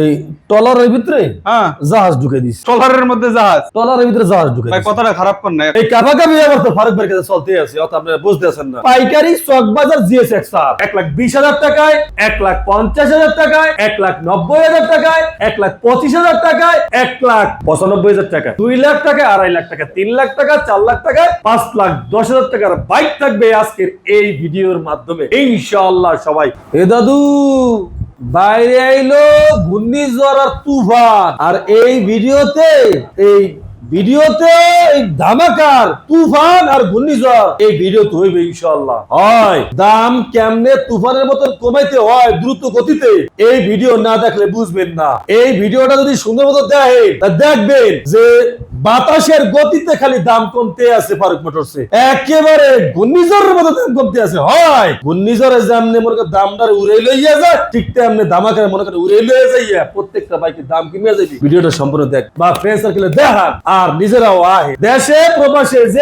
এই টলারের ভিতরে জাহাজ ঢুকে দিস। টলারের মধ্যে জাহাজ? টলারের ভিতরে জাহাজ ঢুকে ভাই কথাটা খারাপ কর না। এই কাপাকাপি আবার তো ফারুক ভাইয়ের কাছে চলতে আছে, অত আপনারা বুঝতেছেন না। পাইকারি চকবাজার জিএসএক্সআর 1,20,000 টাকায়, 1,50,000 টাকায়, 1,90,000 টাকায়, 1,25,000 টাকায়, 1,95,000 টাকায়, 2 লাখ টাকা, 2.5 লাখ টাকা, 3 লাখ টাকা, 4 লাখ টাকায়, 5,10,000 টাকার বাইক থাকবে আজকের এই ভিডিওর মাধ্যমে ইনশাআল্লাহ। সবাই এ দাদু বাইরে আইলো ঘূর্ণিঝড় আর তুফান, আর এই ভিডিওতে এই ধামাকার তুফান আর ঘূর্ণিঝড় এই ভিডিও তো হইবে ইনশাআল্লাহ। হয় দাম কেমনে তুফানের মতন কমাইতে হয় দ্রুত গতিতে, এই ভিডিও না দেখলে বুঝবেন না। এই ভিডিওটা যদি সুন্দর মতো দেখবেন যে বাতাসের গতিতে খালি দাম কমতে আছে ফারুক মোটরসে, একেবারে ঘূর্ণিঝড়ের মতো দাম কমতে আছে। হয় ঘূর্ণিঝড়ে যেমনি মনে করেন দামটা উড়ে লইয়া যায়, ঠিক তেমনি ধামাকার মনে করেন উড়ে লইয়া যাইয়া প্রত্যেকটা বাইকের দাম কমে যাবে। ভিডিওটা সম্পূর্ণ দেখ বা ফ্রেন্ড সার্কেলে দেখান, আর নিজেরাও আহে দেশে প্রবাসে যে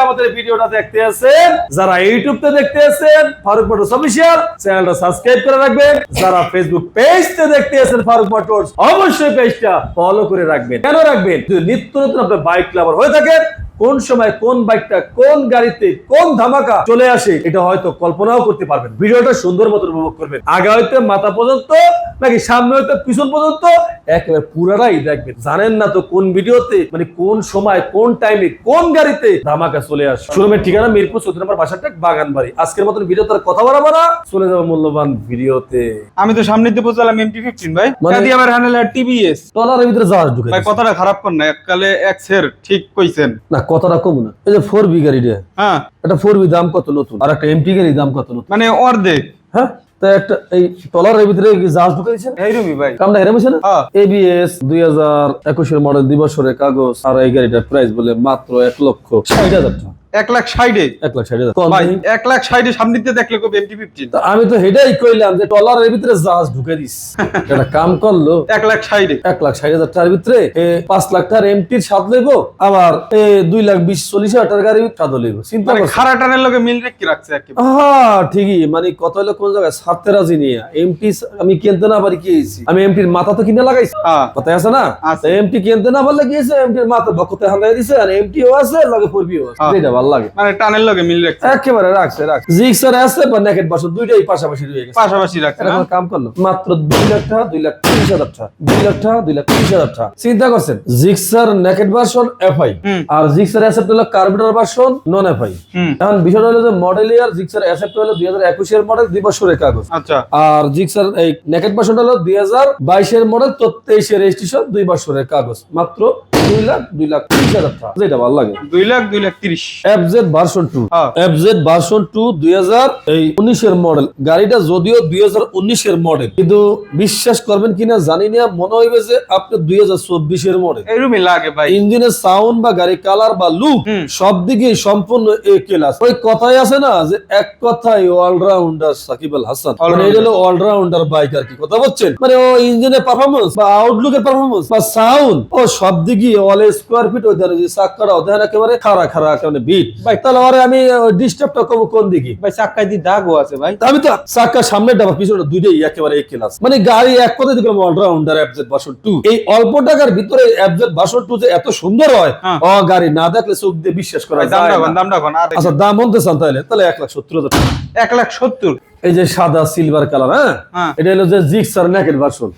আমাদের ভিডিওটা দেখতে আছেন, যারা ইউটিউবতে দেখতে আছেন ফারুক মোটরস অফিশিয়াল চ্যানেলটা সাবস্ক্রাইব করে রাখবেন, যারা ফেসবুক পেজতে দেখতে আছেন ফারুক মোটরস অবশ্যই পেজটা ফলো করে রাখবেন। কেন রাখবেন? যদি নিত্য নতুন আপনার বাইক লাভার হয়ে থাকেন, কোন সময় কোন বাইকটা কোন গাড়িতে কোন ধামাকা চলে আসে এটা হয়তো কল্পনাও করতে পারবেন। ভিডিওটা সুন্দর মতো উপভোগ করবেন, আগে হয়তো মাথা পর্যন্ত নাকি সামনে হয়তো পিছন পর্যন্ত একেবারে পুরাটাই দেখবেন। জানেন না তো কোন ভিডিওতে মানে কোন সময় কোন টাইমে কোন গাড়িতে ধামাকা চলে আসে। শোরুমের ঠিকানা মিরপুর 14 নম্বর বাসারটেক বাগানবাড়ি। আজকের মতন ভিডিও তার কথা বলা না, চলে যাবো মূল্যবান ভিডিওতে। আমি তো সামনে দিয়ে পৌঁছালাম MT-15 ভাই, কাদি আমার হ্যান্ডেল আর TBS টলারের ভিতরে জাহাজ ঢুকে ভাই। কথাটা খারাপ কর না, এককালে এক্সের ঠিক কইছেন না। কথাটা কম না। এই যে 4B গাড়িটা, এটা 4B দাম কত নতুন, আর একটা MT গাড়ির দাম কত নতুন, মানে অর্ধেক। হ্যাঁ তা একটা এই টলারের ভিতরে জাহাজ ঢুকে দিয়েছেন এইরকমই ভাই, কামটা এরকম হয়েছে না। ABS 2021 এর মডেল 2 বছরের কাগজ, আর এই গাড়িটার প্রাইস বলে মাত্র 1,60,000 টাকা। 1,60,000? 1,60,000 ভাই 1,60,000 সামনে দেখলে কবে MT-15? আমি তো হেডাই কইলাম যে টলারের ভিতরে জাহাজ ঢুকে দিস, এটা কাম করলো। 1,60,000? 1,60,000 টাকার ভিতরে 5 লাখ টাকার এমটির স্বাদ লইবো, আবার 2,20,40,000 টাকার গাড়ি স্বাদ লইবো। চিন্তা মানে করছ খারা টানের লগে মিল রেখে রাখছে একেবারে। হ্যাঁ ঠিকই, মানে কত হলো কোন জায়গায় ছাড়তে রাজি নিয়ে এমটি আমি কিনতে না পারি কি হইছি, আমি এমটির মাথা তো কিনে লাগাইছি, কথা আছে না। এমটি কিনতে না পারলে কি হইছে, এমটির মাথা বকতে হালাই দিছে, আর এমটিও আছে লগে 4Bও আছে, এটা ভালো লাগে, মানে টানের লগে মিল রাখছে একেবারে রাখছে। জিক্সার আছে বা নেকেট বাসন দুইটাই পাশাপাশি রয়ে গেছে, পাশাপাশি রাখছে। এখন কাম করলো মাত্র 2 লাখ টাকা, 2,30,000 টাকা, 2 লাখ টাকা, 2,30,000 টাকা। চিন্তা করছেন জিক্সার নেকেট ভার্সন FI আর জিক্সার অ্যাসেপ্ট হলো কার্বোরেটর ভার্সন নন FI। এখন বিষয়টা হলো যে মডেল ইয়ার জিক্সার অ্যাসেপ্ট হলো 2021 এর মডেল 2 বছরের কাগজ, আচ্ছা, আর জিক্সার এই নেকেট ভার্সন হলো 2022 এর মডেল 23 এর রেজিস্ট্রেশন 2 বছরের কাগজ, মাত্র 2,30,000 টাকা। যেটা ভালো লাগে 2,30,000। FZ ভার্সন 2, FZ ভার্সন 2 2019 এর মডেল। গাড়িটা যদিও 2019 এর মডেল, কিন্তু বিশ্বাস করবেন কিনা জানি না, মনে হইবে যে আপনি 2024 এর মডেল। এরকমই লাগে ভাই, ইঞ্জিনের সাউন্ড বা গাড়ি কালার বা লুক সব দিকে সম্পূর্ণ এ ক্লাস। ওই কথাই আছে না যে এক কথাই অলরাউন্ডার সাকিব আল হাসান, মানে এটা হলো অলরাউন্ডার বাইক আর কি, কথা বলছেন। মানে ও ইঞ্জিনের পারফরম্যান্স বা আউটলুকের পারফরম্যান্স বা সাউন্ড ও সব দিকে অল স্কোয়ার ফিট ওই ধরে যে চাক্কাটা ওদের একেবারে খাড়া একেবারে বিট ভাই। তাহলে আরে আমি ডিস্টার্বটা করবো কোন দিকে ভাই? চাক্কায় দি দাগও আছে ভাই। আমি তো চাক্কা সামনে ডাবা পিছনে দুইটাই একেবারে এক ক্লাস, মানে গাড়ি এক কথায় দেখলাম অলরাউন্ডার FZ ভার্সন 2। এই অল্প টাকার ভিতরে FZ ভার্সন 2 যে এত সুন্দর হয়, ও গাড়ি না দেখলে চোখ দিয়ে বিশ্বাস করা যায় না। দামটা কোন? আচ্ছা দাম বলতে চান তাহলে 1,70,000 টাকা। 1,70,000? এই যে সাদা সিলভার কালার, হ্যাঁ এটা হলো যে Gixxer naked version,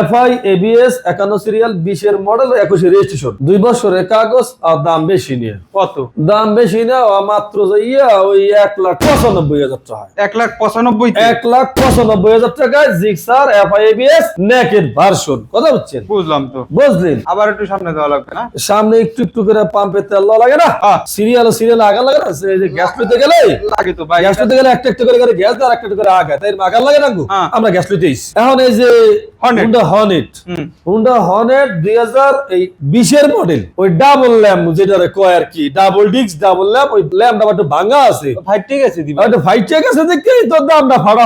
FI ABS 51 serial 20 এর মডেল 21 এর রেজিস্ট্রেশন 2 বছরের কাগজ, আর দাম বেশি নিয়ে। কত দাম বেশি না, মাত্র যাইয়া ওই 1,95,000 টাকা। 1,95,000? 1,95,000 টাকায় Gixxer FI ABS naked version, কথা বুঝছেন? বুঝলাম তো, বুঝলেন। আবার একটু সামনে দেওয়া লাগবে না? সামনে একটু করে পাম্পে তেল দেওয়া লাগে না, সিরিয়াল আগা লাগে না। এই যে গ্যাস পেতে গেলে লাগে তো ভাই, গ্যাস পেতে গেলে একটা করে গ্যাস আর একটা করে আগা, তাই আগা লাগে না। আমরা গ্যাস পেতে এখন এই যে হুন্ডা হর্নেট 2020 এর মডেল, ওই ডাবল ল্যাম্প যেটা কয় আর কি, ডাবল ডিস্ক ডাবল ল্যাম্প, ওই ল্যাম্পটা একটু ভাঙা আছে। ভাই ঠিক আছে দিবা, ওটা ভাই ঠিক আছে দেখেই তো দামটা ফাটা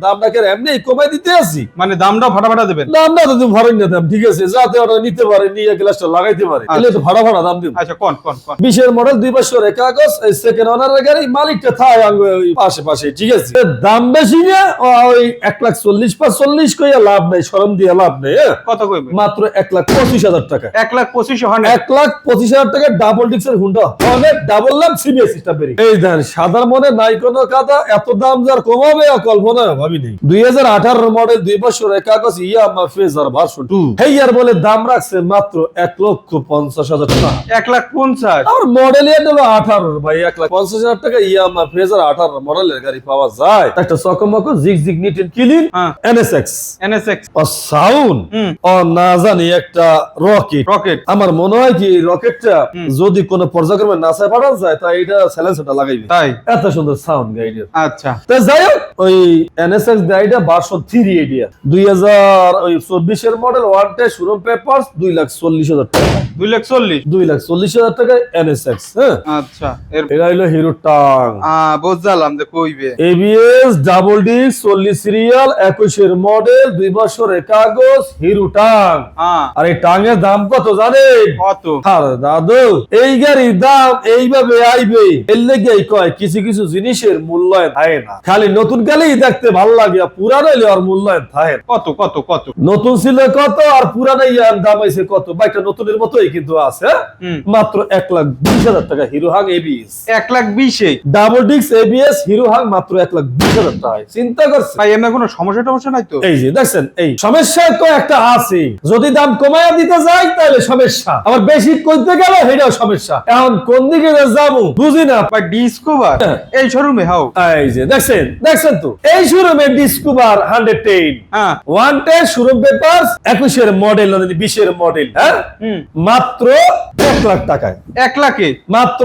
দামটা কে এমনি কমাই দিতে আসি, মানে দামটা ফাটা দেবেন? দামটা তো তুমি ভরেন না দাম, ঠিক আছে, যাতে ওটা নিতে পারে, নিয়ে গ্লাসটা লাগাইতে পারে, তাহলে তো ফাটা দাম দিব। আচ্ছা কোন 20 এর মডেল 2 বছরের কাগজ, এই সেকেন্ড ওনারের গাড়ি, মালিকটা থাকে পাশে, ঠিক আছে। দাম বেশি না, ওই 1,40,45 কইয়া লাভ নাই, শরম দিয়ে লাভ নেই। কত কইবে? মাত্র 1,25,000 টাকা। 1,25,000 হনে 1,25,000 টাকা ডাবল ডিক্সের হুন্ডা, অনেক ডাবল লাভ সিবিএস স্টাফেরই। এই দেন সাদার মনে নাই কোনো কাদা, এত দাম যার কমাবে কল্পনা ভাবিনি। 2018 মডেল 2 বছরের কাগজ ইয়ামা ফেজার ভার্সন 2 হেয়ার বলে দাম রাখছে মাত্র 1,50,000 টাকা। 1,50,000 আর মডেল হলো 18 ভাই, 1,50,000 টাকা ইয়ামা ফেজার 18 মডেলের গাড়ি পাওয়া যায়। একটা চকমক জিগজিগ নিট এন্ড ক্লিন এনএসএক্স ও সাউন্ড ও না জানি একটা রকেট। আমার মনে হয় কি রকেটটা যদি কোনো পর্যায়ক্রমে নাসায় পাঠানো যায় তাই এটা সাইলেন্সারটা লাগাইবে, তাই এত সুন্দর সাউন্ড গাড়ির। আচ্ছা তো যাই হোক, ওই এনএসএক্স গাড়িটা ভার্সন 3 এডিয়া 2024 এর মডেল, ওয়ান টে শোরুম পেপারস 2,40,000 টাকা। 2,40,000 টাকা এনএসএক্স। হ্যাঁ আচ্ছা, এর এটা হলো হিরো টাং, বুঝলাম যে কইবে। এবিএস ডাবল ডিস্ক 40 সিরিয়াল 21 এর মডেল 2 বছরের কাগজ হিরো টাং। আর এই টাঙের দাম কত জানেন? কত? আরে দাদু, এই গাড়ির দাম এইভাবে আইবে এর লেগেই কয় কিছু কিছু জিনিসের মূল্যায়ন থাকে না, খালি নতুন গাড়িই দেখতে ভালো লাগে, আর পুরানো হইলে আর মূল্যায়ন থাকে না। কত কত কত? নতুন ছিল কত আর পুরানো ইয়ার দাম হইছে কত? বাইকটা নতুনের মতোই কিন্তু আছে, মাত্র 1,20,000 টাকা hero Hang ABS. 1,20,000 double disc ABS hero Hang মাত্র 1,20,000 টাকা। চিন্তা করছে ভাই, এমন কোনো সমস্যা নাই তো? এই যে দেখছেন, এই সমস্যা তো একটা আছে, যদি দাম কমায়া দিতে যাই তাহলে সমস্যা, আবার বেশি কইতে গেলে সেটাও সমস্যা। এখন কোন দিকে যাবো বুঝি না। ভাই ডিসকভার এই শোরুমে হাও, এই যে দেখছেন তো এই শোরুমে ডিসকভার 110 ওয়ান টে শোরুম পেপারস 21 এর মডেল 20 এর মডেল, হ্যাঁ মাত্র 1 লাখ টাকায়। 1 লাখে মাত্র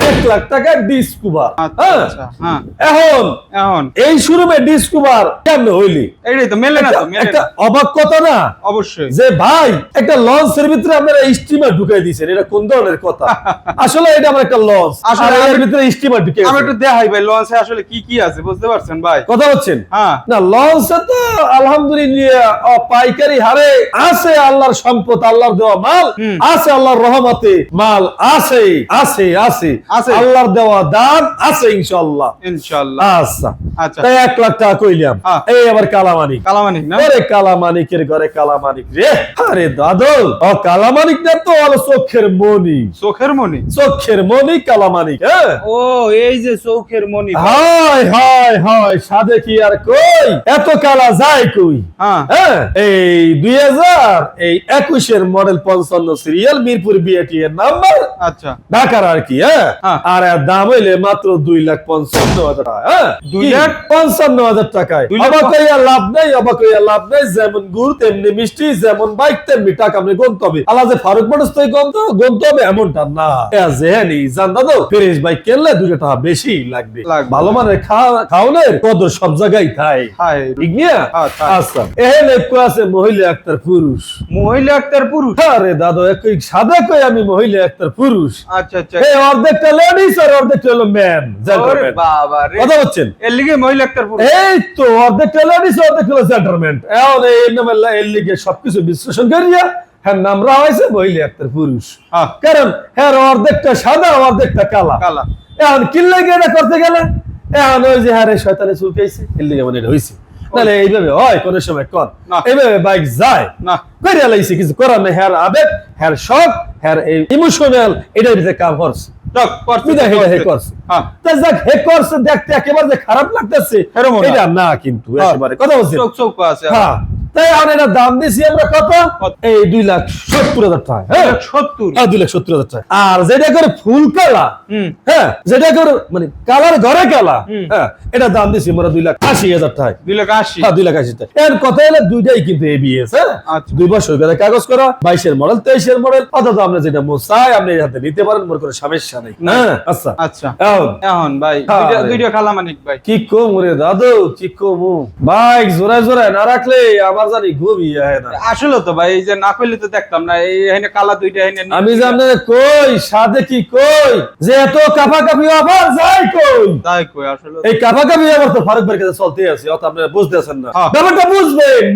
1 লাখ টাকা ডিসকভার। আচ্ছা হ্যাঁ, এখন এই শোরুমে ডিসকভার কেমনে হইলি? এইটাই তো মেলে না তো, মেলে একটা না। অবাক কথা না? অবশ্যই যে ভাই একটা লঞ্চের ভিতরে আপনারা স্টিমার ঢুকাই দিয়েছেন, এটা কোন ধরনের কথা? আসলে এটা আমার একটা লঞ্চ, আসলে এর ভিতরে স্টিমার ঢুকে আমি একটু দেখাই ভাই লঞ্চে আসলে কি কি আছে, বুঝতে পারছেন ভাই? কথা হচ্ছেন হ্যাঁ না, লঞ্চে তো আলহামদুলিল্লাহ পাইকারি হারে আছে আল্লাহর সম্পদ, আল্লাহর দেওয়া মাল আছে, আল্লাহর রহমতে মাল আছে আছে আছে আছে। আল্লাহর দেওয়া দান আছে ইনশাআল্লাহ। ইনশাআল্লাহ। আচ্ছা তাই 1 লাখ টাকা কইলাম। এই আবার কালামানিক না? আরে কালামানিকের ঘরে কালামানিক রে, আরে দাদু ও কালামানিক না তো হলো চোখের মনি। চোখের মনি কালামানিক। হ্যাঁ ও এই যে চোখের মনি। হায় হায় হায়, সাদে কি আর কই, এত কালা যায় কই? হ্যাঁ এই 2021 এর মডেল 55 সিরিয়াল মিরপুর বিএটি এর নাম্বার। আচ্ছা ঢাকার আর কি। হ্যাঁ আর এর দাম হইলে মাত্র 2,55,000 টাকা। হ্যাঁ 2,55,000 টাকায়। অবাক হইয়া লাভ নাই, অবাক হইয়া লাভ নাই, যেমন গুড় তেমনি মিষ্টি, যেমন বাইক তেমনি টাকা আপনি গন্ত হবে। আল্লাহ যে ফারুক মোটরস থেকে গন্ত হবে এমনটা না। জেহানি জান দাদু, ফ্রেশ বাইক কিনলে 2 টাকা বেশি লাগবে। ভালো মানের খাওনের কদর সব জায়গায় থাকে। ঠিক না? আচ্ছা এখানে একটু আছে মহিলা একটার পুরুষ। আরে দাদু একই সাদা কই আমি মহিলা একটার পুরুষ। আচ্ছা আচ্ছা, এই অর্ধেকটা লেডিস আর অর্ধেকটা হলো ম্যান। বাবা রে, কথা বলছেন? এর লিগে মহিলা একটার পুরুষ। এই তো অর্ধেকটা লেডিস অর্ধেকটা হলো জেন্টলম্যান। এখন এই নামে এর লিগে সবকিছু বিশ্লেষণ করিয়া হ্যাঁ নামরা হয়েছে মহিলা একটার পুরুষ। কারণ হ্যাঁ অর্ধেকটা সাদা অর্ধেকটা কালা। এখন কি লাগে এটা করতে গেলে? এখন ওই যে হ্যাঁ শয়তানে চুলকাইছে এর লিগে মানে এটা হয়েছে। তাহলে এইভাবে হয় কোন সময় কর, এইভাবে বাইক যায় না করিয়া লাইছে, কিছু করার নেই। হ্যার আবেগ, হ্যার শখ, হ্যার এই ইমোশনাল এটার ভিতরে কাম করছে। দেখতে একেবারে যে খারাপ লাগতেছে এটা না, কিন্তু একেবারে কথা বলছি। তাই এটা দাম দিছি আমরা কত? এই 2,70,000 টাকা। হ্যাঁ 2,70,000 টাকা। আর যেটা করে ফুল কালা, হ্যাঁ যেটা করে মানে কালার ঘরে কালা, হ্যাঁ এটা দাম দিছি আমরা 2,80,000 টাকা। 2,80,000। হ্যাঁ 2,80,000 টাকা। এর কথা হলো দুইটাই কিন্তু এবিএস। হ্যাঁ 2 বছর করে কাগজ করা, 22 এর মডেল 23 এর মডেল। অথচ আপনি যেটা চাই আপনি হাতে নিতে পারেন, মোর কোনো সমস্যা নেই। হ্যাঁ আচ্ছা আচ্ছা, এখন ভাই দুইটা কালামানিক ভাই কি কম রে দাদু, কি কম বাইক জোড়ায় জোড়ায় না রাখলে আমার আমার জানি ঘুমিয়ে হয় না। আসলে তো ভাই এই যে না কইলে তো দেখতাম না, এই এখানে কালা দুইটা এখানে আমি যে আপনাদের কই সাথে কি কই যে এত কাপাকাপি অফার যাই কই তাই কই আসলে এই কাপাকাপি আবার তো ফারুক ভাইয়ের কাছে চলতে আছে, অত আপনারা বুঝতেছেন না। হ্যাঁ। ব্যাপারটা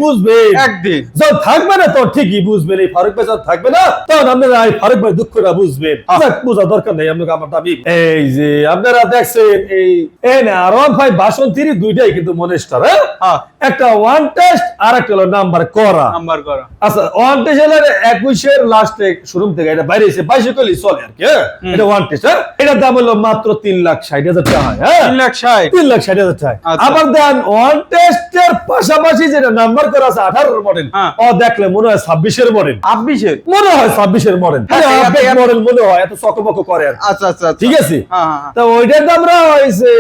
বুঝবেন একদিন যখন থাকবে না তো ঠিকই বুঝবেন। এই ফারুক ভাই যখন থাকবে না তখন আপনারা এই ফারুক ভাই দুঃখটা বুঝবেন। হ্যাঁ। যাক, বোঝার দরকার নেই আপনাকে আমারটা আমি এই যে আপনারা দেখছেন এই না আর ভাই ভাষণ 3 দুইটাই কিন্তু মনেস্টার। হ্যাঁ, হ্যাঁ একটা ওয়ান টেস্ট আর একটা হলো নাম্বার করা। নাম্বার করা। আচ্ছা, ওয়ান টেস্ট হলো 21 লাস্টে শোরুম থেকে এটা বাইরে এসে 22 কলি চলে আর কি। হ্যাঁ, এটা ওয়ান টেস্ট। হ্যাঁ, এটার দাম হলো মাত্র 3,60,000 টাকা। হ্যাঁ, 3,60,000 3,60,000 টাকা। আচ্ছা। আবার দেন ওয়ান টেস্টের পাশাপাশি যেটা নাম্বার করা আছে 18 মডেল, হ্যাঁ। ও দেখলে মনে হয় 26 মডেল, 26 মনে হয় 26 মডেল, আচ্ছা, মডেল মনে হয় এত চকমক করে আর কি। আচ্ছা আচ্ছা আচ্ছা। ঠিক আছে। হ্যাঁ হ্যাঁ তা ওইটার দাম হয়েছে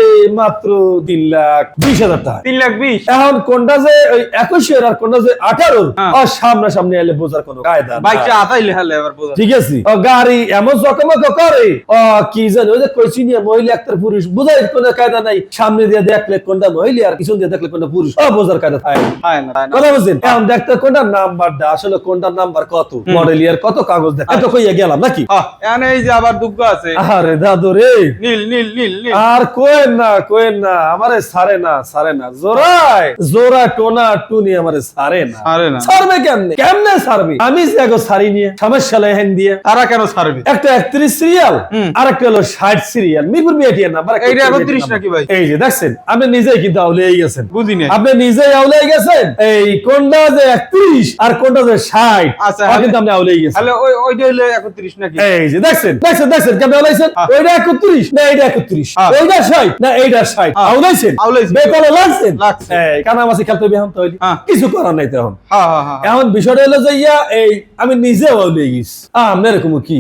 মাত্র 3,20,000 টাকা। 3,20,000 এখন কোনটা যে ওই 21 আর কোনটা যে 18 হ্যাঁ। আর সামনাসামনি এলে বোঝার কোনো কায়দা নাই। বাইকটা আতাইলে হালে এবার বোঝা। ঠিক আছে। ও গাড়ি এমন চকমক করে, ও কি জানি ওই যে কইছি নিয়ে মহিলা একটার পুরুষ বোঝার কোনো কায়দা নাই। সামনে দিয়ে দেখলে কোনটা মহিলা আর পিছন দিয়ে দেখলে কোনটা পুরুষ, ও বোঝার কায়দা থাকে না। হয় না হয় না। কথা বুঝছেন? এখন দেখতে কোনটা নাম্বারটা আসলে কোনটা নাম্বার কত, মডেল ইয়ার কত, কাগজ দেখ এত কইয়া গেলাম নাকি। এখানে এই যে আবার দুগ্গ আছে আরে দাদু রে, নীল নীল নীল নীল। আর কোয়েন না আমারে সারে না জোরা টোনা টুনি আমারে সারে না। ছাড়ে না। ছাড়বে কেমনে ছাড়বে? আমি যে আগে ছাড়ি নিয়ে সমস্যা লেহেন দিয়ে তারা কেন ছাড়বে? একটা 31 সিরিয়াল আর একটা হলো 60 সিরিয়াল মিরপুর বিআইটির নাম্বার। এইটা 31 নাকি ভাই? এই যে দেখছেন আপনি নিজেই কিন্তু আউলেই গেছেন। বুঝি না। আপনি নিজেই আউলেই গেছেন। এই কোনটা যে 31 আর কোনটা যে 60, আচ্ছা, কিন্তু আপনি আউলেই গেছেন। তাহলে ওইটা হলো 31 নাকি? এই যে দেখছেন কেমন আউলাইছেন? ওইটা 31 না এইটা 31, ওইটা 60 না এইটা 60, আউলাইছেন বেতালে লাগছেন। লাগছে। এই কানামাছি খেলতে বিহাম তো হইলি কিছু করার নাই তখন। হ্যাঁ হ্যাঁ হ্যাঁ। এখন বিষয়টা হলো যে এই আমি নিজেও আউলে গেছি। আমরা এরকম কি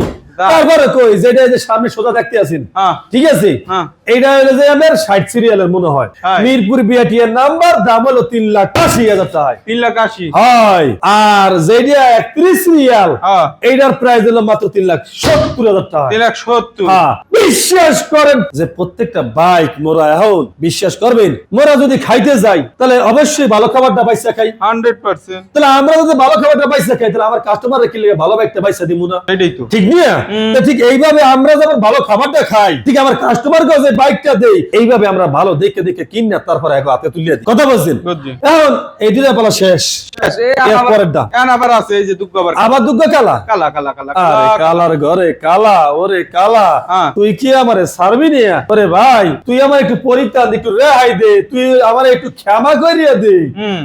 তারপরে কই যেটা যে সামনে সোজা দেখতে আছেন, হ্যাঁ। ঠিক আছে, হ্যাঁ। এইটা হলো যে আমার 60 সিরিয়ালের মনে হয় হ্যাঁ। মিরপুর বিআইটির নাম্বার, দাম হলো 3,80,000 টাকা। 3,80,000 হয়। আর যেটা 31 সিরিয়াল হ্যাঁ। এইটার প্রাইস হলো মাত্র 3,70,000 টাকা। 3,70,000 হ্যাঁ, বিশ্বাস করেন যে প্রত্যেকটা বাইক মোরা এখন বিশ্বাস করবেন মোরা যদি খাইতে যাই তাহলে অবশ্যই ভালো খাবারটা পাইসা খাই। 100%। তাহলে আমরা যদি ভালো খাবারটা পাইসা খাই তাহলে আমার কাস্টমাররা কি লাগে ভালো বাইকটা পাইসা দিব না? এটাই তো। ঠিক নিয়া তো ঠিক এইভাবে আমরা যখন ভালো খাবারটা খাই, ঠিক আমার কাস্টমারকে যে বাইকটা দেই, এইভাবে আমরা ভালো দেখে কিনা তারপর এক হাতে তুলিয়ে দিই। কথা বলছেন? বুঝছি। এখন এই দুটা পালা শেষ। এরপরের দাম এখন আবার আছে এই যে দুগ্গ আবার দুগ্গ কালা। কালা কালা কালা আরে কালার ঘরে কালা, ওরে কালা, হ্যাঁ। তুই কি আমারে ছাড়বি না? ওরে ভাই তুই আমার একটু পরিত্রাণ একটু রেহাই দে, তুই আমার একটু ক্ষমা করিয়ে দে,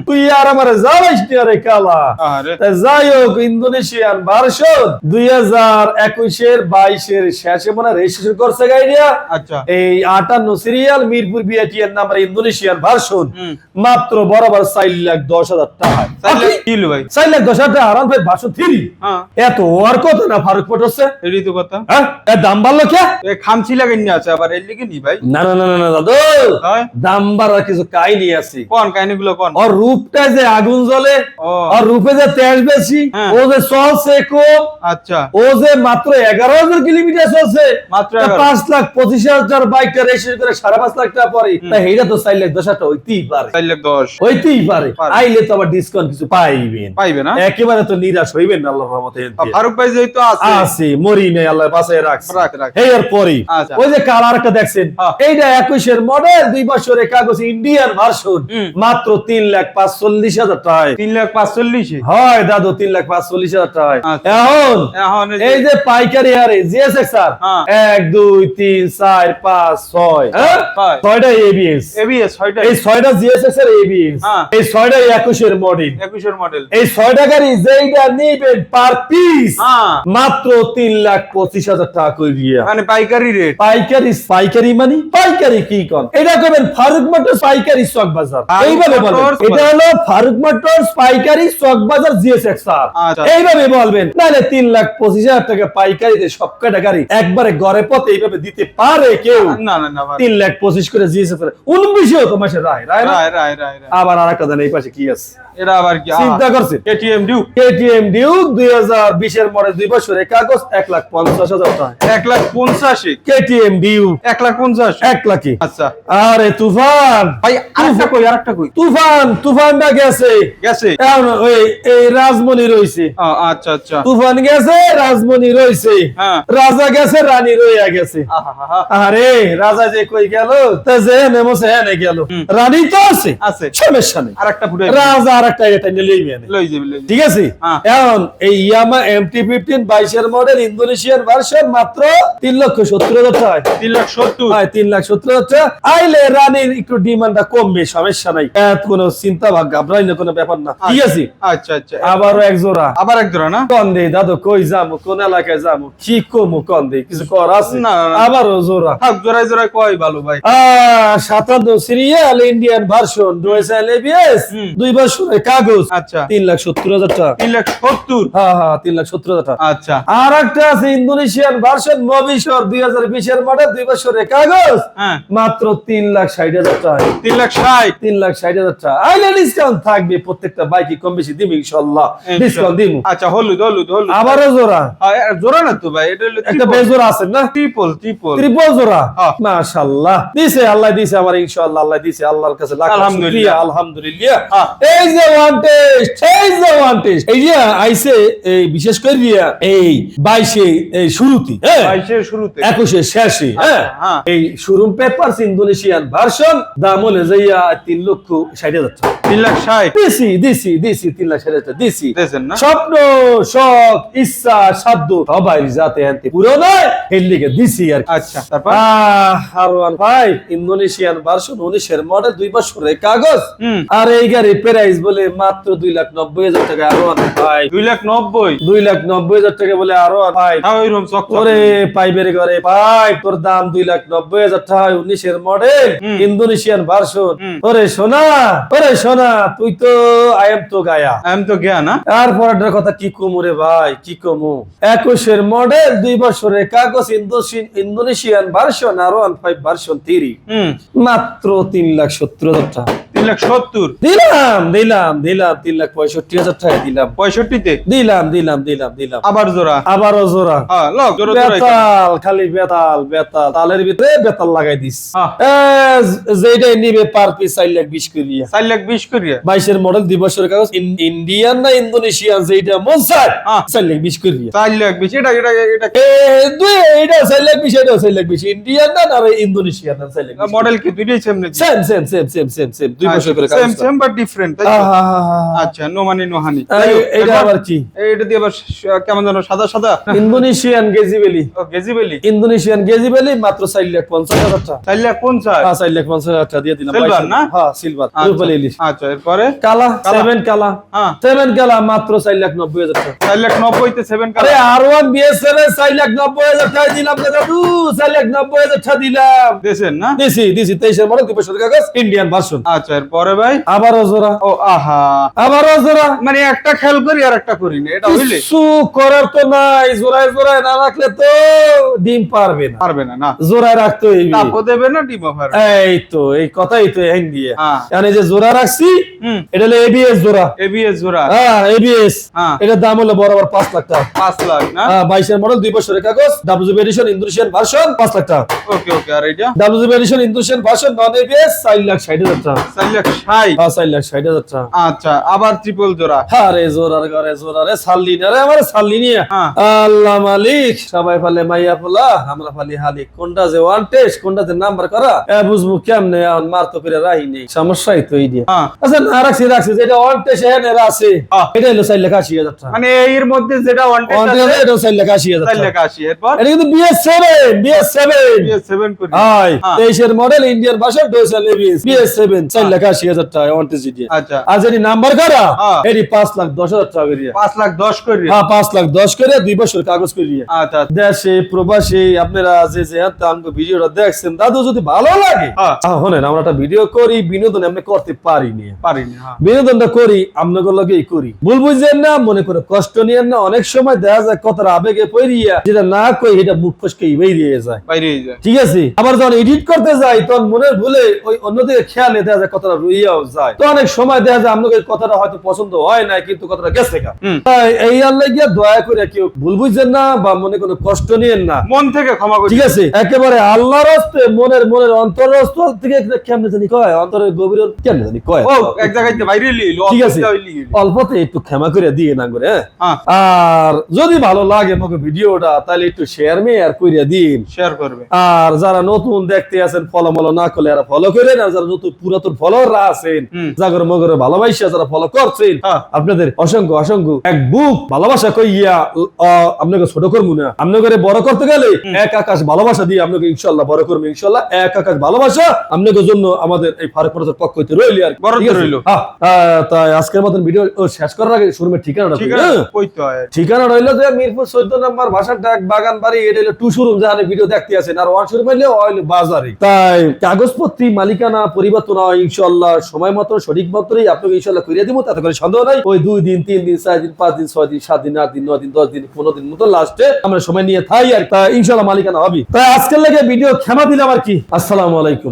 তুই আর আমারে জ্বালাইস নি। আরে কালা, আরে তা যাই হোক ইন্দোনেশিয়ান ভার্সন 2021-22 শেষে মনে রেজিস্ট্রেশন করছে গাড়িটা। আচ্ছা। এই 58 সিরিয়াল মিরপুর বিআইটির নাম্বার ইন্দোনেশিয়ান ভার্সন, মাত্র বরাবর 4,10,000 টাকা। 4,00,000 কিলো ভাই। 4,10,000 টাকা আরাম ভাই ভার্সন 3। হ্যাঁ। এত ওর কত না ফারুক পড়ছে? এটাই তো কথা। হ্যাঁ, এর দাম বাড়লো কে? এ খামচি লাগাই নিয়ে আছে আবার এর লিগে নি ভাই। না দাদু, হয়? দাম বাড়ার কিছু কাহিনী আছে। কোন কাহিনীগুলো কোন? ওর রূপটা যে আগুন জ্বলে, ও। আর রূপে যে তেল বেশি, হ্যাঁ। ও যে চলছে কম, আচ্ছা। ও যে মাত্র 11,000 কিলোমিটার চলছে, মাত্র তা 11,000 5,25,000 বাইকটা রেজিস্ট্রেশন করে 5.5 লাখ টাকা পরে, তা এইটা তো 4,10,000 টাকা হইতেই পারে। 4,10,000 হইতেই পারে। পারে। আইলে তো আবার ডিসকাউন্ট কিছু পাইবেন। পাইবে না? একেবারে তো নিরাশ হইবেন না আল্লাহর রহমতে। ফারুক ভাই যেহেতু আছে। আছে মরি নেই, আল্লাহ বাঁচায় রাখছে। রাখ। এর পরে আচ্ছা। ওই যে কালার একটা দেখছেন, হ্যাঁ। এইটা 21 মডেল 2 বছরের কাগজ ইন্ডিয়ান ভার্সন, মাত্র 3,45,000 টাকা। 3,45,000 হয় দাদু, 3,45,000 টাকা। আচ্ছা। এখন এখন এই যে পাইকারি হারে জিএসএক্সআর হ্যাঁ। 1 2 3 4 5 6, হ্যাঁ, ছয়। 6টা এবিএস। এবিএস 6টা। এই 6টা জিএসএক্সআর এবিএস, হ্যাঁ। এই 6টা 21 মডেল। 21 মডেল। এই 6টা গাড়ি যেইটা নিবেন পার পিস হ্যাঁ। মাত্র 3,25,000 টাকা কইরিয়া। মানে পাইকারি রেট। পাইকারি মানে পাইকারি কি কোন? এটা কবেন ফারুক মোটরস পাইকারি স্টক বাজার, ফারুক এইভাবে বলবেন। মোটরস এটা হলো ফারুক মোটরস পাইকারি স্টক বাজার জিএসএক্সআর, আচ্ছা। এইভাবে বলবেন। নাহলে 3,25,000 টাকা পাইকারিতে সবকটা গাড়ি একবারে ঘরে পথে এইভাবে দিতে পারে কেউ? না না না না ভাই 3,25,000 করে জিএসএফ 19 তো মাসে রায় রায় না? রায় রায় রায় রায়। আবার আরেকটা দেন এই পাশে কি আছে এটা আবার কি চিন্তা করছে কেটিএম ডিউ কেটিএম ডিউক 2020 এর মডেল 2 বছরের কাগজ 1,50,000 টাকা 1,85,000 কেটিএম ডিউক 1,50,000 1 লাখি আচ্ছা আরে তুফান ভাই আরেকটা কই তুফানটা গেছে গেছে এখন ওই এই রাজমণি রইছে আচ্ছা আচ্ছা তুফান গেছে রাজমণি রইছে হ্যাঁ রাজা গেছে রানী রইয়া গেছে আহা আরে রাজা যে কই গেল তা যে নেমছে এনে গেল রানী তো আছে আছে সমস্যা নেই আরেকটা ফুটে রাজা আরেকটা এটা নিলেই মেনে লই যাবে লই যাবে। ঠিক আছে হ্যাঁ। এখন এই ইয়ামা MT-15 22 এর মডেল ইন্দোনেশিয়ান ভার্সন মাত্র 3,70,000 টাকা 3,70,000 হয় 3,70,000 টাকা আইলে রানীর একটু ডিমান্ডটা কমবে সমস্যা নাই এত কোনো চিন্তা বা ঘাবড়াই না কোনো ব্যাপার না ঠিক আছে আচ্ছা আচ্ছা আবারও এক জোড়া আবার এক জোড়া না কোন দে দাদু কই যামু কোন এলাকায় যামু কি কমু কোন দে কিছু কর আছে না, না, না। আবারও জোড়া থাক জোড়ায় জোড়ায় কয় ভালো ভাই 57 serial Indian version dual ABS 2 বছরের কাগজ আচ্ছা 3,70,000 টাকা 3,70,000 হ্যাঁ হ্যাঁ 3,70,000 টাকা আচ্ছা আর একটা আছে ইন্দোনেশিয়ান ভার্সন মবিশর 2020 এর মডেল 2 বছরের কাগজ হ্যাঁ মাত্র 3,60,000 টাকা 3,60,000 3,60,000 টাকা আইলে ডিসকাউন্ট থাকবে প্রত্যেকটা বাইকে কম বেশি দিবি ইনশাআল্লাহ ডিসকাউন্ট দিব আচ্ছা হলুদ হলুদ হলুদ আবারও জোড়া জোড়া না তো ভাই এটা হলো একটা বেজোড়া আছে না ট্রিপল ত্রিপল জোড়া হ্যাঁ। মাশাআল্লাহ দিছে আল্লাহ দিছে আমার ইনশাআল্লাহ আল্লাহ দিছে আল্লাহর কাছে লাখ লাখ আলহামদুলিল্লাহ। শুকরিয়া আলহামদুলিল্লাহ হ্যাঁ। এই যে ওয়ান টেস্ট এই যে আইছে এই বিশেষ করে দিয়া এই 22 এই শুরুতে হ্যাঁ 22 শুরুতে 21 শেষে হ্যাঁ হ্যাঁ। এই শোরুম পেপারস ইন্দোনেশিয়ান ভার্সন দাম হলে যাইয়া 3,60,000 টাকা 3,60,000 দিছি 3,60,000 টাকা দিছি দিয়েছেন না স্বপ্ন শখ ইচ্ছা সাধ্য সবাই যাতে আনতে পুরো নয় এর লিগে দিছি আর কি। আচ্ছা তারপর R1 5 ইন্দোনেশিয়ান ভার্সন 19 এর মডেল 2 বছরের কাগজ হুম। আর এই গাড়ি প্রাইস বলে মাত্র 2,90,000 টাকা R1 5 2,90,000 2,90,000 টাকা বলে R1 5 হ্যাঁ ওইরকম চক ওরে পাইবের ঘরে পাই তোর দাম 2,90,000 টাকা 19 এর মডেল ইন্দোনেশিয়ান ভার্সন ওরে সোনা তুই তো আই এম তো গায়া আমি তো গিয়া না আর পরের কথা কি কমু রে ভাই কি কমু 21 এর মডেল 2 বছরের কাগজ ইন্দোনেশিয়ান ভার্সন R1 5 ভার্সন 3 মাত্র 3,70,000 টাকা 3,70,000 দিলাম 3,65,000 টাকা দিলাম 65 তে দিলাম আবার জোড়া আবারও জোড়া হ্যাঁ লক জোড়া জোড়াই বেতাল খালি বেতাল তালের ভিতরে বেতাল লাগাই দিস যেটাই নিবে পার পিস 4,20,000 করিয়া 4,20,000 করিয়া 22 এর মডেল 2 বছরের কাগজ ইন্ডিয়ান না ইন্দোনেশিয়ান যেটা মন চায় 4,20,000 করিয়া 4,20,000 এটা এটা 4,20,000 এটা 4,20,000 ইন্ডিয়ান না আর ইন্দোনেশিয়ান না 4,20,000 মডেল কি দুইটাই সেম নাকি সেম 2 বছর করে সেম সেম বাট ডিফারেন্ট আচ্ছা নো মানি নো হানি এটা আবার কি এটা দিয়ে আবার কেমন জানো সাদা সাদা ইন্দোনেশিয়ান গেজিবেলি ও গেজিবেলি ইন্দোনেশিয়ান গেজিবেলি মাত্র 4,50,000 টাকা 4,50,000 হ্যাঁ 4,50,000 টাকা দিয়ে দিলাম Silver না? হ্যাঁ সিলভার রূপালি ইলিশ আচ্ছা এরপরে কালা 7 কালা হ্যাঁ 7 কালা মাত্র 4,90,000 টাকা 4,90,000 তে 7 আরে কালার R1 BS7 4,90,000 টাকা দিলাম না দাদু 4,90,000 টাকা দিলাম দেন না দিছি 23 এর মডেল 2 বছরের কাগজ ইন্ডিয়ান ভার্সন আচ্ছা এরপরে ভাই আবারও জোড়া ও আহা আবারও জোড়া মানে একটা খেয়াল করি আর একটা করি না এটা হইলে কিছু করার তো নাই জোড়ায় না রাখলে তো ডিম পারবে না পারবে না না জোড়ায় রাখতে হইবে তাপও দেবে না ডিমও পারবে এই তো এই কথাই তো হ্যাং দিয়ে হ্যাঁ। মানে যে জোড়া রাখছি হুম এটা হলো এবিএস জোড়া এবিএস জোড়া হ্যাঁ এবিএস হ্যাঁ। এটার দাম হলো বরাবর 5 লাখ টাকা 5 লাখ না 22 এর মডেল 2 বছরের কাগজ WB addition Indonesian version 5 lakh টাকা ওকে ওকে আর এটা WB addition Indonesian version non ABS 4,60,000 টাকা 4,60,000 4,60,000 টাকা আচ্ছা আবার ট্রিপল জোড়া আরে জোরার ঘরে জোরারে সাল্লিন আরে আমার সাল্লিনিয়া হ্যাঁ। আল্লাহ মালিক সবাই পালে মাইয়া পোলা আমরা পালি হালিক কোনটা যে ওয়ান টেস্ট কোনটা যে নাম্বার করা বুঝবো কেমনে এখন মার তো করে রাহি নেই সমস্যাই তো এই দিয়ে হ্যাঁ। আচ্ছা না রাখছি যেটা ওয়ান টেস্ট এর আছে হ্যাঁ। এটা হলো 4,80,000 টাকা মানে এর মধ্যে যেটা ওয়ান ওয়ান টেস্ট টেস্ট আছে এটা 4,80,000 টাকা 4,80,000 এরপর এটা কিন্তু BS7 7 করি হাই হ্যাঁ। 23 এর মডেল ইন্ডিয়ান ভার্সন ডোসাল এবিএস BS7 4,80,000 1,81,000 টাকা ওয়ান্টেজ দিয়ে আচ্ছা আর যদি নাম্বার করা হ্যাঁ। এটি 5,10,000 টাকা করিয়া 5,10,000 করে হ্যাঁ 5,10,000 করে 2 বছর কাগজ করিয়া আচ্ছা দেশে প্রবাসী আপনারা যে আমাকে ভিডিওটা দেখছেন দাদু যদি ভালো লাগে হ্যাঁ। শোনেন আমরা একটা ভিডিও করি বিনোদন আমরা করতে পারিনি পারিনি হ্যাঁ বিনোদনটা করি আপনাদের লগেই করি ভুল বুঝছেন না মনে করে কষ্ট নিয়েন না অনেক সময় দেখা যায় কথাটা আবেগে পড়িয়া যেটা না কই এটা মুখ ফসকে বেরিয়ে যায় বাইরে যায় ঠিক আছে আবার যখন এডিট করতে যাই তখন মনের ভুলে ওই অন্যদিকে খেয়ালে দেখা যায় কথাটা রইয়াও যায় তো অনেক সময় দেখা যায় আপনাদের কথাটা হয়তো পছন্দ হয় না কিন্তু কথাটা গেছে গা। তাই এই আল্লাহ গিয়া দয়া করে কেউ ভুল বুঝছেন না বা মনে কোনো কষ্ট নিয়েন না মন থেকে ক্ষমা করি ঠিক আছে একেবারে আল্লাহর হস্তে মনের অন্তরস্থল থেকে কেমনে জানি কয় অন্তরের গভীর কেমনে জানি কয় ও এক জায়গাতে বাইরে লিলো ঠিক আছে অল্পতে একটু ক্ষমা করে দিয়ে না করে হ্যাঁ আর যদি ভালো লাগে আমাকে ভিডিওটা তাহলে একটু শেয়ার করিয়া দিন শেয়ার করবে আর যারা নতুন দেখতে আছেন ফলো মলো না করলে এরা ফলো করেন আর যারা নতুন পুরাতন ফলোয়াররা আছেন জাগর মগরে ভালোবাসা যারা ফলো করছেন হ্যাঁ। আপনাদের অসংখ্য অসংখ্য এক বুক ভালোবাসা কইয়া আপনাকে ছোট করবো না আপনাকে বড় করতে গেলে এক আকাশ ভালোবাসা দিয়ে আপনাকে ইনশাল্লাহ বড় করবো ইনশাল্লাহ এক আকাশ ভালোবাসা আপনাদের জন্য আমাদের এই ফারুক পরশের পক্ষ হইতে রইলি আর কি। বড় ঠিক আছে? রইলো। তাই আজকের মতন ভিডিও শেষ করার আগে শোরুমের ঠিকানাটা ঠিক বলি, আছে হ্যাঁ? কইতে হয় ঠিকানা রইলো যে মিরপুর 14 নম্বর ভাষার ডাক বাগান বাড়ি এটা হলো 2 শোরুম যেখানে ভিডিও দেখতে আছেন আর 1 শোরুম হইলে হইলো বাজারে তাই কাগজপত্র মালিকানা পরিবর্তন হয় ইনশাআল্লাহ সময় মতো সঠিক মতোই আপনাকে ইনশাআল্লাহ করিয়ে দিব তাতে করে সন্দেহ নাই ওই 2 দিন 3 দিন 4 দিন 5 দিন 6 দিন 7 দিন 8 দিন 9 দিন 10 দিন 15 দিন মতো লাস্টে আমরা সময় নিয়ে থাই আর তা ইনশাআল্লাহ মালিকানা হবে তাই আজকের লাগে ভিডিও ক্ষমা দিলাম আর কি আসসালামু আলাইকুম।